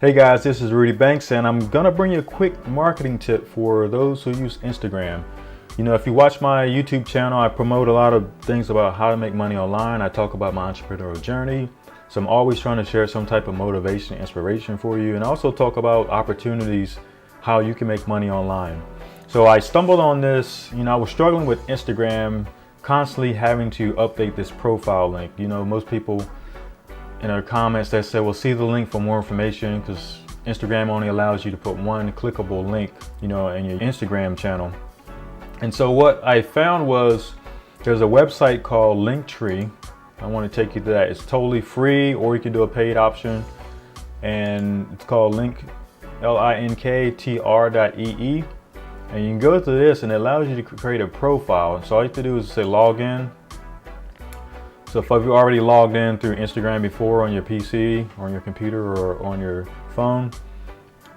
Hey guys, this is Rudy Banks and I'm gonna bring you a quick marketing tip for those who use Instagram. You know, if you watch my YouTube channel, I promote a lot of things about how to make money online. I talk about my entrepreneurial journey. So I'm always trying to share some type of motivation, inspiration for you, and also talk about opportunities, how you can make money online. So I stumbled on this, I was struggling with Instagram, constantly having to update this profile link. Most people in their comments that say, well, see the link for more information, because Instagram only allows you to put one clickable link, in your Instagram channel. And so what I found was there's a website called Linktree. I want to take you to that. It's totally free, or you can do a paid option. And it's called linktr.ee. And you can go to this and it allows you to create a profile. So all you have to do is say log in. So if you've already logged in through Instagram before on your PC or on your computer or on your phone,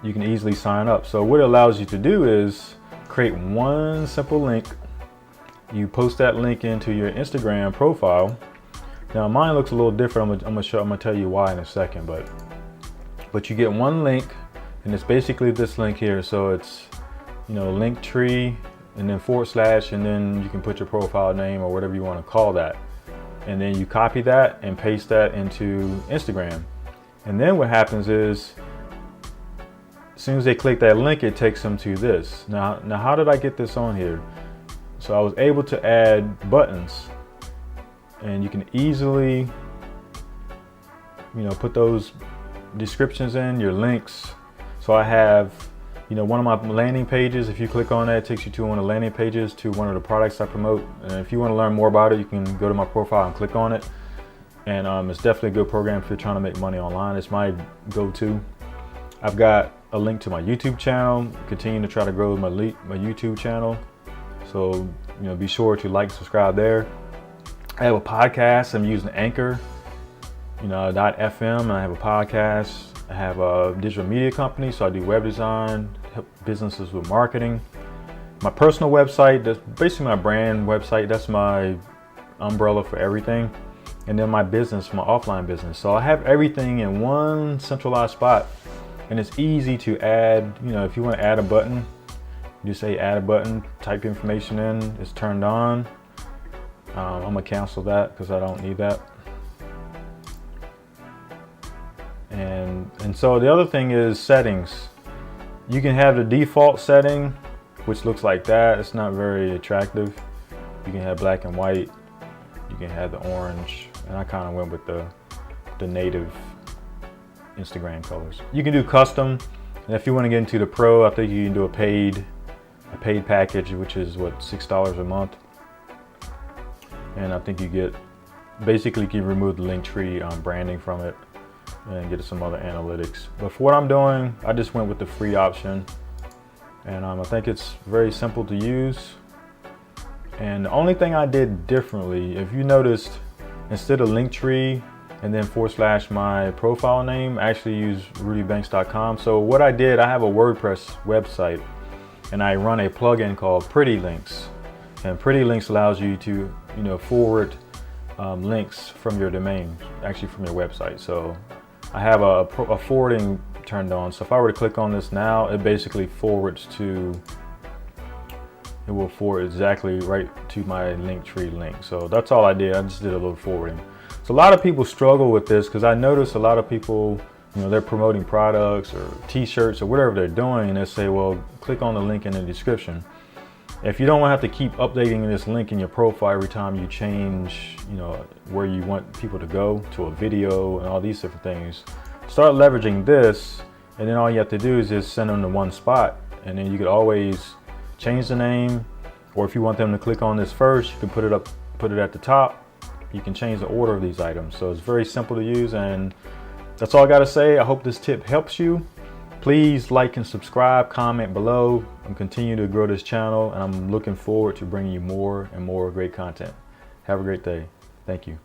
you can easily sign up. So what it allows you to do is create one simple link. You post that link into your Instagram profile. Now mine looks a little different. I'm gonna tell you why in a second, but you get one link, and it's basically this link here. So it's Linktree and then / and then you can put your profile name or whatever you want to call that. And then you copy that and paste that into Instagram. And then what happens is, as soon as they click that link, it takes them to this. Now how did I get this on here? So I was able to add buttons, and you can easily, put those descriptions in, your links. So I have, one of my landing pages. If you click on that, it takes you to one of the landing pages to one of the products I promote. And if you want to learn more about it, you can go to my profile and click on it. And it's definitely a good program if you're trying to make money online. It's my go-to. I've got a link to my YouTube channel. Continue to try to grow my YouTube channel. So be sure to like, subscribe there. I have a podcast. I'm using Anchor, .fm, and I have a podcast. I have a digital media company, so I do web design, help businesses with marketing. My personal website, that's basically my brand website. That's my umbrella for everything. And then my business, my offline business. So I have everything in one centralized spot, and it's easy to add. If you want to add a button, you say add a button, type information in, it's turned on. I'm gonna cancel that because I don't need that. And so the other thing is settings. You can have the default setting, which looks like that. It's not very attractive. You can have black and white. You can have the orange, and I kind of went with the native Instagram colors. You can do custom, and if you want to get into the pro, I think you can do a paid package, which is what, $6 a month. And I think you get, basically you can remove the Linktree branding from it and get some other analytics. But for what I'm doing, I just went with the free option, and I think it's very simple to use. And the only thing I did differently, if you noticed, instead of Linktree and then / my profile name, I actually use rudybanks.com. So what I did, I have a WordPress website, and I run a plugin called Pretty Links. And Pretty Links allows you to forward links from your domain, actually from your website. So I have a forwarding turned on. So if I were to click on this now, it basically forwards to, it will forward exactly right to my Linktree link. So that's all I did. I just did a little forwarding. So a lot of people struggle with this, because I notice a lot of people, they're promoting products or t-shirts or whatever they're doing, and they say, well, click on the link in the description. If you don't want to have to keep updating this link in your profile every time you change, where you want people to go to a video and all these different things, start leveraging this, and then all you have to do is just send them to one spot, and then you could always change the name, or if you want them to click on this first, you can put it at the top. You can change the order of these items. So it's very simple to use, and that's all I got to say. I hope this tip helps you. Please like and subscribe, comment below, and continue to grow this channel. And I'm looking forward to bringing you more and more great content. Have a great day. Thank you.